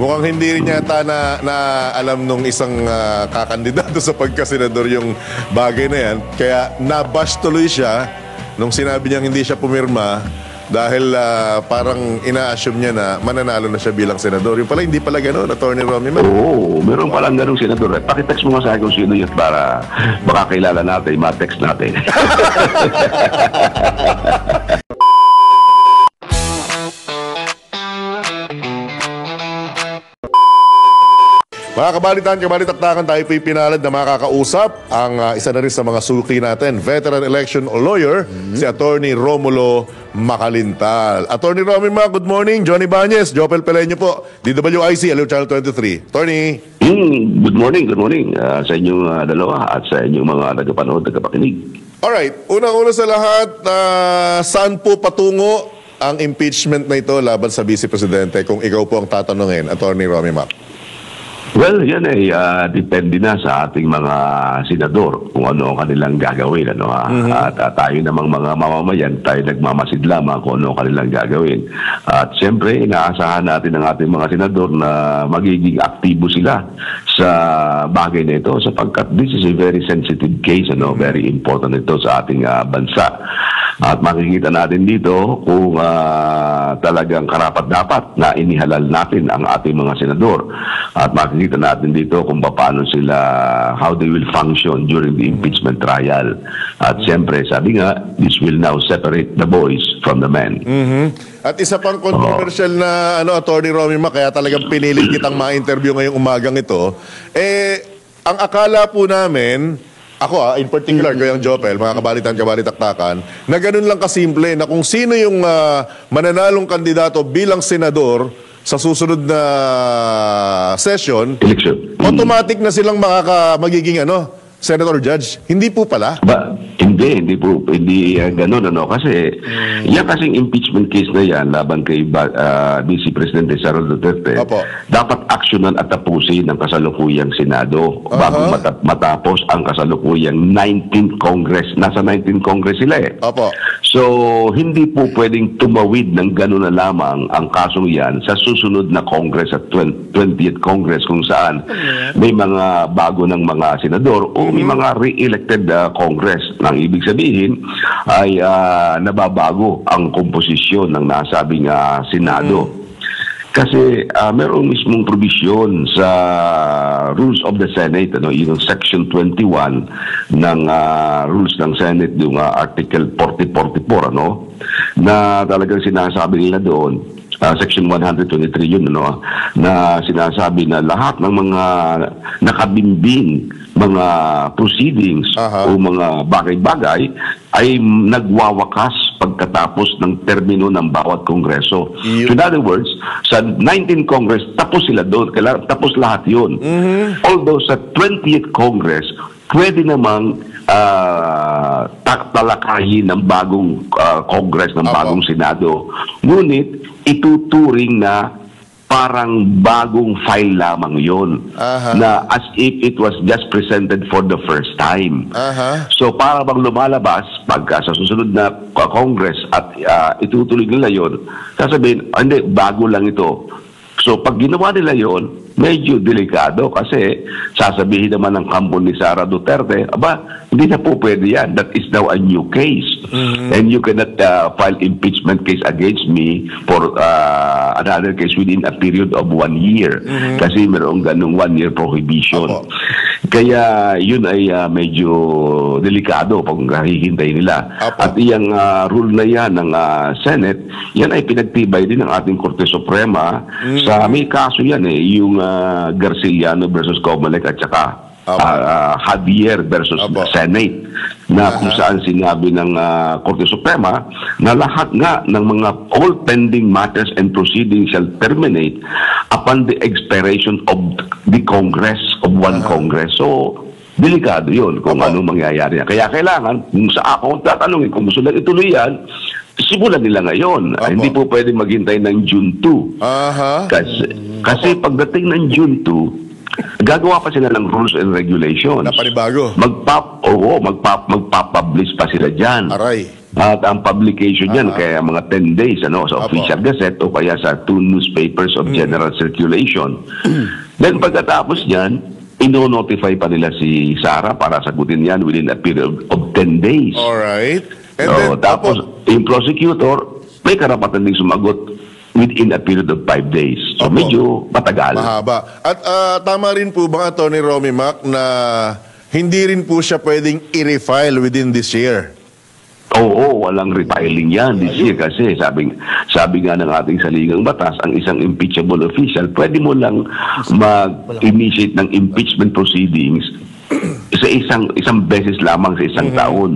Mukhang hindi rin yata na alam nung isang kakandidato sa pagkasenador yung bagay na yan. Kaya nabash tuloy siya nung sinabi niyang hindi siya pumirma dahil parang ina-assume niya na mananalo na siya bilang senador. Yung pala, hindi pala gano'n, Atty. Romy Mac. Oo, meron palang gano'ng senador. Pakitext mo nga sa akin kung sino yun para baka kilala natin, ma-text natin. Mga kabalitan, kabalitaktakan, tayo po'y pinalad na makakausap ang isa na rin sa mga suki natin, veteran election lawyer, si Atty. Romulo Macalintal. Atty. Romy Mac, good morning. Johnny Bañez, Jopel Peleño po, DWIC, Aliw Channel 23. Attorney. Good morning sa inyong dalawa at sa inyong mga nagpapanood, nagpapakinig. Alright, unang-una sa lahat, saan po patungo ang impeachment na ito laban sa Vice Presidente kung ikaw po ang tatanungin, Atty. Romy Mac? Well, yan ay depende na sa ating mga senador kung ano ang kanilang gagawin. At tayo namang mga mamamayan, tayo nagmamasid lamang kung ano ang kanilang gagawin. At siyempre, inaasahan natin ang ating mga senador na magiging aktibo sila sa bagay na ito sapagkat this is a very sensitive case, very important ito sa ating bansa. At makikita natin dito kung talagang karapat-dapat na inihalal natin ang ating mga senador. At makikita natin dito kung paano sila, how they will function during the impeachment trial. At siyempre, sabi nga, this will now separate the boys from the men. At isa pang controversial na Atty. Romy Mac, kaya talagang pinilit kitang ma-interview ngayong umagang ito, ang akala po namin, ako in particular, kayang Jopel, mga kabalitan, kabalitaktakan, na ganun lang kasimple na kung sino yung mananalong kandidato bilang senador sa susunod na session, election, automatic na silang magiging senator judge. Hindi po pala? Hindi ganun kasi yan kasing impeachment case na yan laban kay Vice Presidente Sara Duterte, dapat aksyonan at tapusin ng kasalukuyang Senado bago matapos ang kasalukuyang 19th Congress. Nasa 19th Congress sila So, hindi po pwedeng tumawid ng gano'n na lamang ang kasong yan sa susunod na Congress at 20th Congress kung saan may mga bago ng mga senador o may mga re-elected Congress. Nang ibig sabihin ay nababago ang komposisyon ng nasabing Senado. Kasi merong mismong provision sa Rules of the Senate, yung Section 21 ng Rules ng Senate, yung Article 4044, na talagang sinasabi nila doon, Section 123 yun, na sinasabi na lahat ng mga nakabimbing mga proceedings o mga bagay-bagay ay nagwawakas pagkatapos ng termino ng bawat kongreso. In other words, sa 19th Congress, tapos sila doon. Tapos lahat yun. Although sa 20th Congress, pwede namang talakayin ng bagong Congress, ng bagong Senado. Ngunit, ituturing na parang bagong file lamang yun na as if it was just presented for the first time. So para bang lumalabas pagka sa susunod na Congress at itutuloy nila yun, sasabihin, hindi, bago lang ito. So pag ginawa nila yun, medyo delikado kasi sasabihin naman ng kampo ni Sara Duterte, hindi na po pwede yan. That is now a new case. And you cannot file impeachment case against me for another case within a period of 1 year. Kasi mayroong ganung 1-year prohibition. Kaya yun ay medyo delikado pag hihintay nila. At iyang rule na yan ng Senate, yan ay pinagtibay din ng ating Korte Suprema. Sa may kaso yan yung Garciliano versus Comelec at saka Javier versus Senate, na kung saan sinabi ng Korte Suprema na lahat nga ng mga all pending matters and proceedings shall terminate upon the expiration of the Congress, of one Congress. So, delikado yun kung anong mangyayari. Kaya kailangan, kung sa ako tatanungin, kung gusto lang ituloy yan, simulan nila ngayon. Hindi po pwede maghintay ng June 2. Kasi pagdating ng June 2, gagawa pa sila ng rules and regulations. Na panibago. Magpapublish pa sila dyan. Aray. At ang publication niyan, kaya mga 10 days sa Official Gazette o kaya sa 2 newspapers of general circulation. Then pagkatapos niyan, ino-notify pa nila si Sara para sagutin yan within a period of 10 days. Alright. And So, then, tapos, yung prosecutor, may karapatan din sumagot within a period of 5 days. So, Opo. medyo matagal. mahaba. At tama rin po ba, Atty. Romy Mac, na hindi rin po siya pwedeng i-refile within this year? Oo, walang refiling yan this year kasi sabi nga ng ating saligang batas, ang isang impeachable official, pwede mo lang mag-initiate ng impeachment proceedings sa isang beses lamang sa isang taon.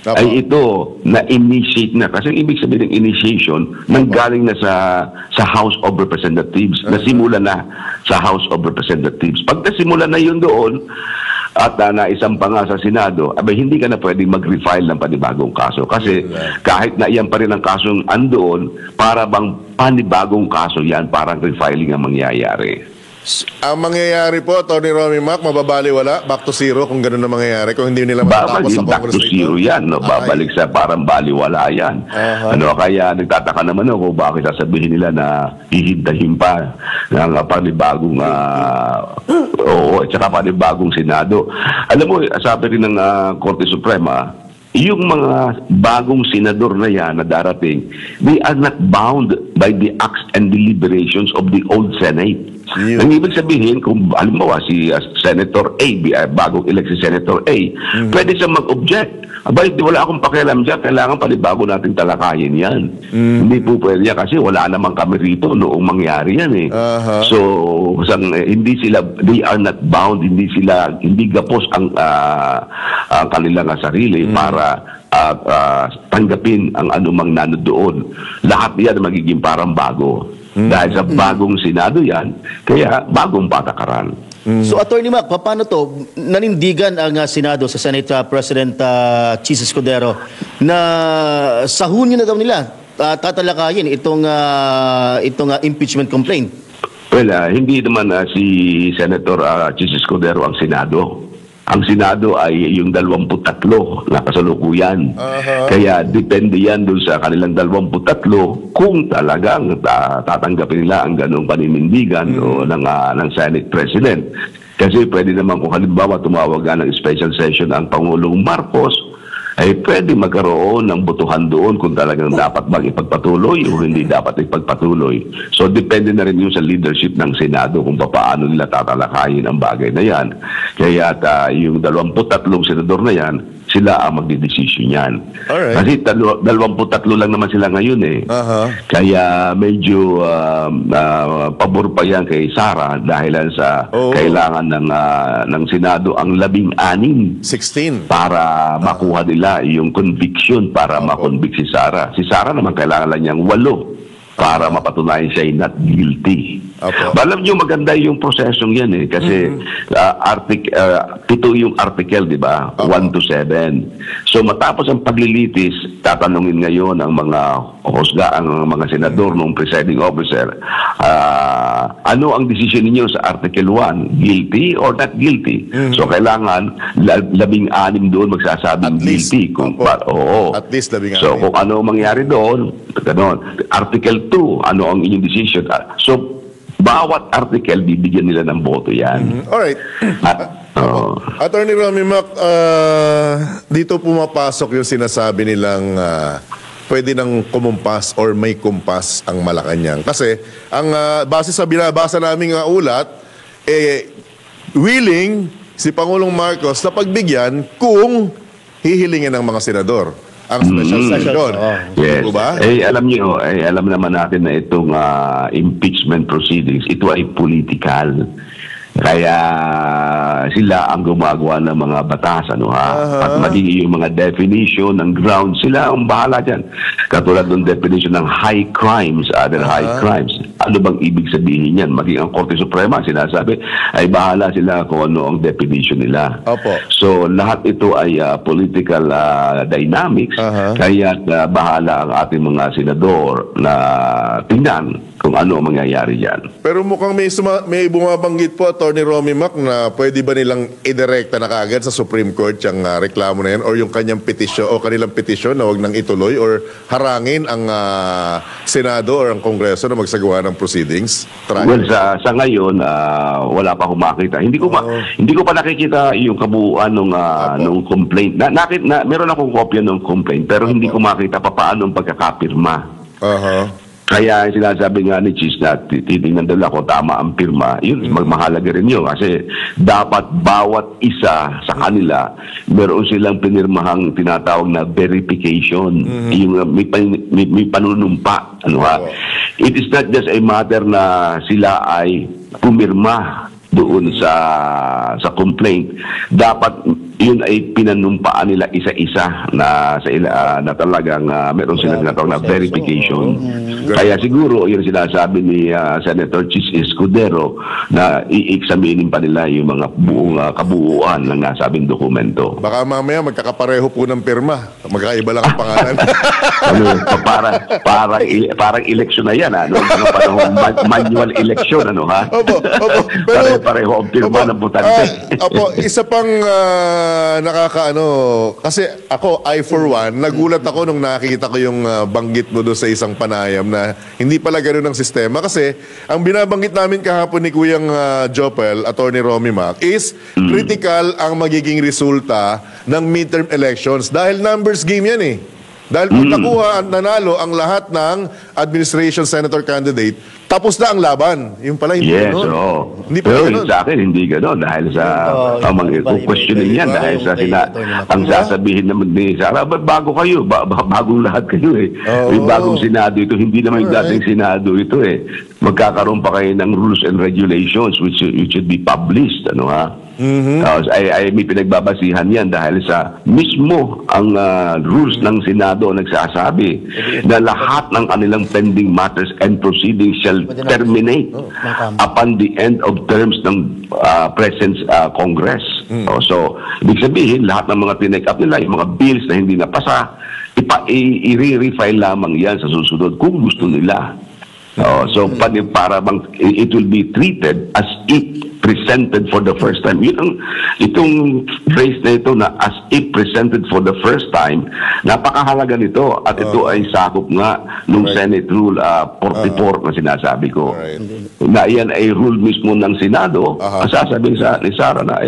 Opo. Ay ito, na-initiate na. Kasi ibig sabihin ng initiation, nanggaling na sa House of Representatives, nasimula na sa House of Representatives. Pag nasimula na yun doon, at naisang pa nga sa Senado, abay hindi ka na pwedeng mag-refile ng panibagong kaso. Kasi kahit na iyan pa rin ang kasong andoon, para bang panibagong kaso yan, parang refiling ang mangyayari. Ang mangyayari po, Atty. Romy Mac, mababaliwala, back to zero kung gano'n na mangyayari, kung hindi nila matatapos sa Back Congress to zero yan, no? Babalik sa parang baliwala yan. Kaya nagtataka naman ako bakit sasabihin nila na hihintahin pa ng panibagong at saka panibagong Senado. Alam mo, sabi rin ng Korte Suprema, yung mga bagong senador na yan na darating, they are not bound by the acts and deliberations of the old Senate. Ang ibig sabihin, kung halimbawa si Senator A, bagong elect si Senator A, pwede siya mag-object. Aba, wala akong pakialam dyan, kailangan panibago natin talakayin yan. Hindi po pwede yan kasi wala namang kami rito noong mangyari yan eh. So, hindi sila, they are not bound, hindi gapos ang kanilang sarili para tanggapin ang anumang nanodoon. Lahat yan magiging parang bago. Dahil sa bagong Senado yan, kaya bagong patakaran. So, Attorney Mac, paano to? Nanindigan ang Senado sa Senate President Chis Escudero na sa Hunyo na daw nila tatalakayin itong impeachment complaint. Well, hindi naman si Senator Chis Escudero ang Senado. Ang Senado ay yung 23 na kasalukuyan. Kaya depende yan doon sa kanilang 23 kung talagang tatanggapin nila ang ganong paninindigan ng Senate President. Kasi pwede naman kung halimbawa tumawag ng special session ang Pangulong Marcos, ay pwede magkaroon ng botohan doon kung talagang dapat bang ipagpatuloy o hindi dapat ipagpatuloy. So, depende na rin yun sa leadership ng Senado kung paano nila tatalakayin ang bagay na yan. Kaya yung 23 senador na yan, sila ang magdidesisyon yan. Alright. Kasi 23 lang naman sila ngayon eh. Kaya medyo pabor pa yan kay Sara dahil sa kailangan ng Senado ang 16 para makuha nila yung conviction para makonvict si Sara. Si Sara naman kailangan lang niyang 8 para mapatunayan siya ay not guilty. Alam niyo maganda yung prosesong yan eh kasi 7 yung article, di ba? 1 to 7. So matapos ang paglilitis, tatanungin ngayon ang mga ang mga senador ng presiding officer, ano ang decision ninyo sa article 1? Guilty or not guilty? So kailangan 16 doon magsasabing guilty. At least 16. So kung ano mangyari doon, gano'n. Article 2, ano ang inyong decision? So bawat article, bibigyan nila ng boto yan. Alright. Attorney Romy Mac, dito pumapasok yung sinasabi nilang pwede nang kumumpas or may kumpas ang Malacanang. Kasi ang base sa binabasa naming ulat, willing si Pangulong Marcos na pagbigyan kung hihilingin ng mga senador ang special session. Yes. Ba? Alam naman natin na itong impeachment proceedings, ito ay political. Kaya sila ang gumagawa ng mga batas, At magiging yung mga definition ng ground, sila ang bahala dyan. Katulad ng definition ng high crimes, other high crimes. Ano bang ibig sabihin yan? Maging ang Korte Suprema, sinasabi, ay bahala sila kung ano ang definition nila. So, lahat ito ay political dynamics. Kaya bahala ang ating mga senador na tingnan kung ano ang mangyayari dyan. Pero mukhang may bumabanggit po, Attorney Romy Mac, na pwede ba nilang idirekta na kaagad sa Supreme Court yung reklamo na yan or yung kanyang petisyon o kanilang petisyon na wag nang ituloy or harangin ang Senado or ang Kongreso na magsagawa ng proceedings? Well, sa ngayon, wala pa humakita. Hindi ko pa nakikita yung kabuuan nung complaint. Meron akong kopya ng complaint pero hindi ko makita pa paano ang pagkakapirma. Kaya sinasabi nga ni Cheese na titingnan daw ako tama ang pirma, yun, magmahalaga rin yun. Kasi dapat bawat isa sa kanila, meron silang pinirmahang tinatawag na verification. Yung may panunumpa. It is not just a matter na sila ay pumirma doon sa complaint. Dapat yun ay pinanumpaan nila isa-isa na talagang meron silang tinatawag na verification. Kaya siguro yun sinasabi ni Senator Chis Escudero na i-examinin pa nila yung mga buong kabuuan ng nasabing dokumento. Baka mamaya magkakapareho po ng pirma. Magkaiba lang ang pangalan. Parang eleksyon na yan. Panahon manual election. Opo. Pero pareho ang pirma ng botante. Isa pang kasi ako, I for one, nagulat ako nung nakikita ko yung banggit mo doon sa isang panayam na hindi pala ganoon ang sistema. Kasi ang binabanggit namin kahapon ni Kuyang Jopel, Attorney Romy Mac, is critical ang magiging resulta ng midterm elections dahil numbers game yan eh. Dahil kung nakuha at nanalo ang lahat ng administration senator candidate, tapos na ang laban. Yung pala hindi gano'n. Hindi pala gano'n. Sa akin, hindi gano'n. Dahil sa questioning yan. Dahil sa ang sasabihin naman ni Sara, bago kayo? Bagong lahat kayo eh. May bagong Senado ito. Hindi naman yung dating Senado ito eh. Magkakaroon pa kayo ng rules and regulations which should be published. Ay may pinagbabasihan yan dahil sa mismo ang rules ng Senado nagsasabi na lahat ng kanilang pending matters and proceedings shall terminate upon the end of terms ng present Congress. So, ibig sabihin, lahat ng mga tinake up nila, yung mga bills na hindi napasa, i-refile lamang yan sa susunod kung gusto nila. So, para bang it will be treated as if presented for the first time. Itong phrase na ito na as if presented for the first time, napakahalaga nito at ito ay sakop nga nung Senate Rule 44 na sinasabi ko. Na yan ay rule mismo ng Senado. Sasabihin ni Sara na,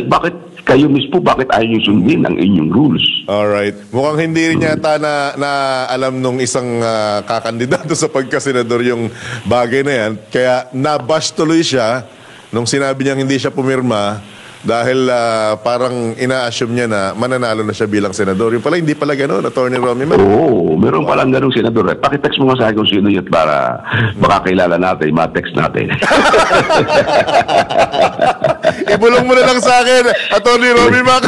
bakit kayo mismo, bakit ayaw nyo sundin ang inyong rules? Alright. Mukhang hindi rin yata na alam nung isang kakandidato sa pagkasenador yung bagay na yan. Kaya nabash tuloy siya nung sinabi niyang hindi siya pumirma dahil parang ina-assume niya na mananalo na siya bilang senador. Yung pala, hindi pala gano'n, Attorney Romy Mac. Oo, meron palang gano'ng senador. Pakitext mo nga sa akin kung sino yun para makakilala natin, ma-text natin. Ibulong mo na lang sa akin, Attorney Romy Mac.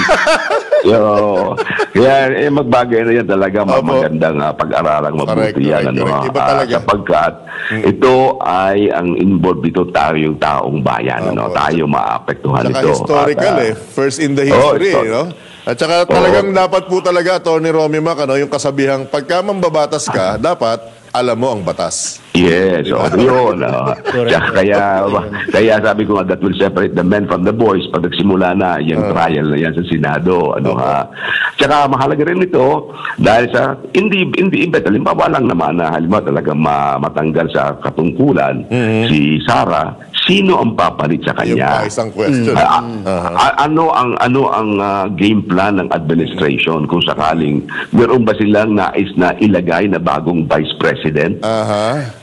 Kaya magbagay na yan talaga, magandang pag-aralang mabuti yan. Iba talaga. Sapagkat ito ay ang involved dito tayo yung taong bayan. Tayo maapektuhan ito. Historical first in the history, At saka talagang dapat po talaga, Attorney Romy Mac, yung kasabihang pagka mambabatas ka, dapat alam mo ang batas. Yes, yun. Kaya sabi ko nga, that will separate the men from the boys pag nagsimula na yung trial na yan sa Senado. Tsaka mahalaga rin ito dahil sa hindi bet, halimbawa lang naman na halimbawa talagang matanggal sa katungkulan si Sara, sino ang papalit sa kanya? Yung isang question. Ano ang game plan ng administration kung sakaling meron ba silang nais na ilagay na bagong vice president?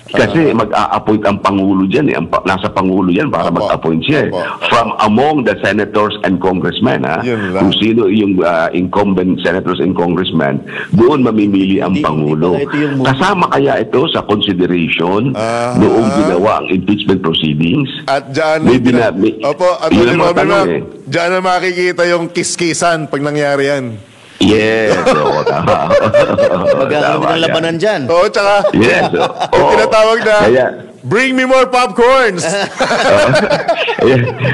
Kasi mag-a-appoint ang Pangulo dyan. Nasa Pangulo yan para mag-appoint siya. From among the senators and congressmen. Kung sino yung incumbent senators and congressmen, doon mamimili ang Pangulo. Kasama kaya ito sa consideration noong ginawa ang impeachment proceedings? At dyan, Attorney Romy Mac, dyan na makikita yung kiskisan pag nangyari yan. Yes, tama. Magkakaroon ng labanan dyan. Tsaka, yes, yung tinatawag na, bring me more popcorns!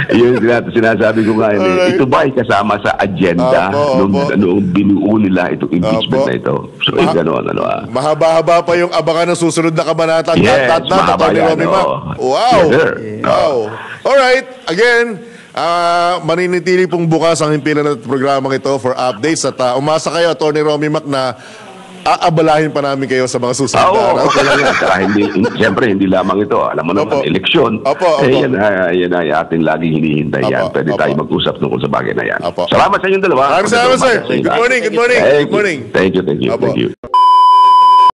Yung sinasabi ko nga, ito ba ay kasama sa agenda noong binuo nila itong impeachment na ito? So, gano'n, Mahaba-haba pa yung abangan ng susunod na kabanata. Yes, mahaba yan. Wow! Yes, sir. Wow! Alright, again, Maninitili pong bukas ang himpilan ng programang ito for updates at umasa kayo, Atty. Romy Mac, na aabalahin pa namin kayo sa mga susunod na araw. Okay lang yan. Saka siyempre, hindi lamang ito. Alam mo naman, eleksyon. Opo. Yan ay ating laging hinihintay yan. Pwede tayo mag-usap tungkol sa bagay na yan. Opo. Salamat sa inyong dalawa. Maraming salamat, sir. Good morning. Thank you. Good morning. Thank you. Opo. Thank you.